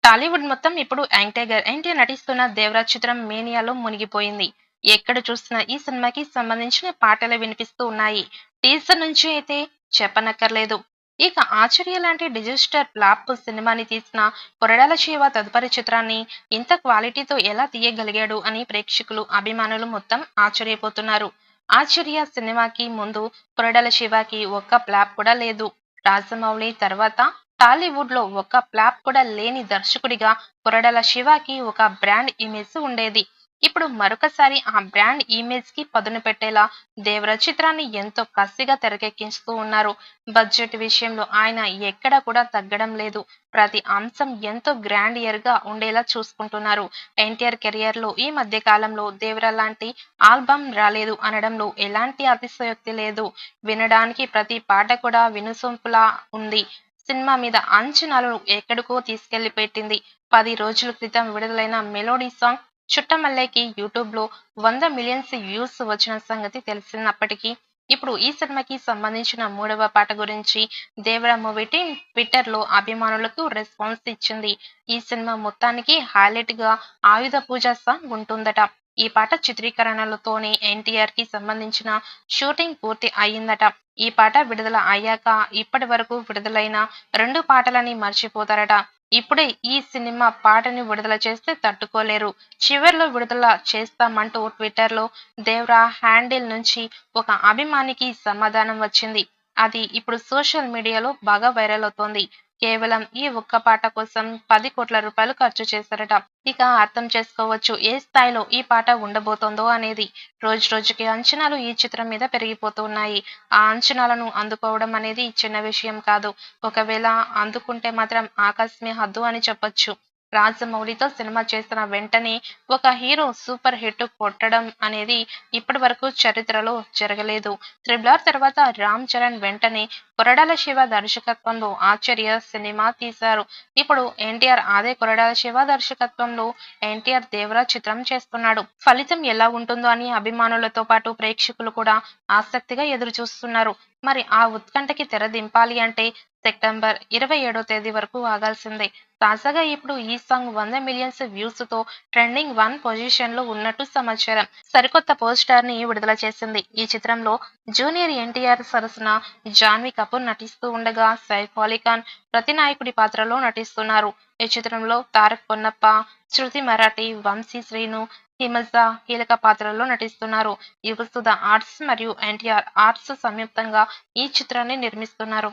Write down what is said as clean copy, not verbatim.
టాలీవుడ్ మొత్తం ఇప్పుడు young tiger NTR నటిస్తున్న 'దేవరాజ్' చిత్రం మేనియాలో మునిగిపోయింది. ఎక్కడ చూసినా ఈ సినిమాకి సంబంధించిన పాటలే వినిపిస్తూ ఉన్నాయి. టీజర్ నుంచి అయితే చెప్పనక్కర్లేదు. ఇక 'ఆచార్య' లాంటి డిజాస్టర్ ఫ్లాప్ సినిమాని తీసిన కొరటాల శివ తదుపరి చిత్రాన్ని ఇంత క్వాలిటీతో ఎలా తీయగలిగాడు అని ప్రేక్షకులు, అభిమానులు మొత్తం ఆశ్చర్యపోతున్నారు. 'ఆచార్య' సినిమాకి ముందు కొరటాల శివకి ఒక్క ఫ్లాప్ కూడా లేదు. రాజమౌళి తర్వాత టాలీవుడ్ లో ఒక్క ఫ్లాప్ కూడా లేని దర్శకుడిగా కొరటాల శివకి ఒక బ్రాండ్ ఇమేజ్ ఉండేది. ఇప్పుడు మరొకసారి ఆ బ్రాండ్ ఇమేజ్ కి పదును పెట్టేలా దేవరాజ్ చిత్రాన్ని ఎంతో కసిగా తెరకెక్కిస్తూ ఉన్నారు. బడ్జెట్ విషయంలో ఆయన ఎక్కడా కూడా తగ్గడం లేదు. ప్రతి అంశం ఎంతో గ్రాండియర్ గా ఉండేలా చూసుకుంటున్నారు. ఎన్టీఆర్ కెరియర్ లో ఈ మధ్య కాలంలో దేవరా లాంటి ఆల్బమ్ రాలేదు అనడంలో ఎలాంటి అతిశయోక్తి లేదు. వినడానికి ప్రతి పాట కూడా వినసొంపులా ఉంది. సినిమా మీద అంచనాలను ఎక్కడికో తీసుకెళ్లి పెట్టింది. 10 రోజుల క్రితం విడుదలైన మెలోడీ సాంగ్ 'చుట్టమల్లె'కి యూట్యూబ్లో 100 మిలియన్స్ వ్యూస్ వచ్చిన సంగతి తెలిసినప్పటికీ ఇప్పుడు ఈ సినిమాకి సంబంధించిన మూడవ పాట గురించి దేవర మూవీ టీం ట్విట్టర్లో అభిమానులకు రెస్పాన్స్ ఇచ్చింది. ఈ సినిమా మొత్తానికి హైలైట్ గా ఆయుధ పూజ సాంగ్ ఉంటుందట. ఈ పాట చిత్రీకరణలతోనే ఎన్టీఆర్ కి సంబంధించిన షూటింగ్ పూర్తి అయ్యిందట. ఈ పాట విడుదల అయ్యాక ఇప్పటి వరకు విడుదలైన 2 పాటలని మర్చిపోతారట. ఇప్పుడే ఈ సినిమా పాటని విడుదల చేస్తే తట్టుకోలేరు. చివర్లో విడుదల చేస్తామంటూ ట్విట్టర్లో దేవ్రా హ్యాండిల్ నుంచి ఒక అభిమానికి సమాధానం వచ్చింది. అది ఇప్పుడు సోషల్ మీడియాలో బాగా వైరల్ అవుతోంది. కేవలం ఈ ఒక్క పాట కోసం 10 కోట్ల రూపాయలు ఖర్చు చేశారట. ఇక అర్థం చేసుకోవచ్చు ఏ స్థాయిలో ఈ పాట ఉండబోతోందో అనేది. రోజు రోజుకి అంచనాలు ఈ చిత్రం మీద పెరిగిపోతూ ఉన్నాయి. ఆ అంచనాలను అందుకోవడం అనేది చిన్న విషయం కాదు. ఒకవేళ అందుకుంటే మాత్రం ఆకాశమే హద్దు అని చెప్పొచ్చు. రాజమౌళితో సినిమా చేసిన వెంటనే ఒక హీరో సూపర్ హిట్ కొట్టడం అనేది ఇప్పటి వరకు చరిత్రలో జరగలేదు. 'త్రిబుల్ ఆర్' తర్వాత రామ్ చరణ్ వెంటనే కొరటాల శివ దర్శకత్వంలో 'ఆచార్య' సినిమా తీశారు. ఇప్పుడు ఎన్టీఆర్ అదే కొరటాల శివ దర్శకత్వంలో ఎన్టీఆర్ 'దేవరాజ్' చిత్రం చేస్తున్నాడు. ఫలితం ఎలా ఉంటుందో అని అభిమానులతో పాటు ప్రేక్షకులు కూడా ఆసక్తిగా ఎదురు చూస్తున్నారు. మరి ఆ ఉత్కంఠకి తెర దింపాలి అంటే సెప్టెంబర్ 27వ తేదీ వరకు ఆగాల్సిందే. తాజాగా ఇప్పుడు ఈ సాంగ్ 100 మిలియన్స్ వ్యూస్ తో ట్రెండింగ్ 1 పొజిషన్ లో ఉన్నట్టు సమాచారం. సరికొత్త పోస్టర్ ని విడుదల చేసింది. ఈ చిత్రంలో జూనియర్ ఎన్టీఆర్ సరసన జాన్వీ కపూర్ నటిస్తూ ఉండగా సైఫ్ అలీ ఖాన్ ప్రతినాయకుడి పాత్రలో నటిస్తున్నారు. ఈ చిత్రంలో తారక్ పొన్నప్ప, శృతి మరాఠీ, వంశీ శ్రీను, హిమజ కీలక పాత్రల్లో నటిస్తున్నారు. యువసుధ ఆర్ట్స్ మరియు ఎన్టీఆర్ ఆర్ట్స్ సంయుక్తంగా ఈ చిత్రాన్ని నిర్మిస్తున్నారు.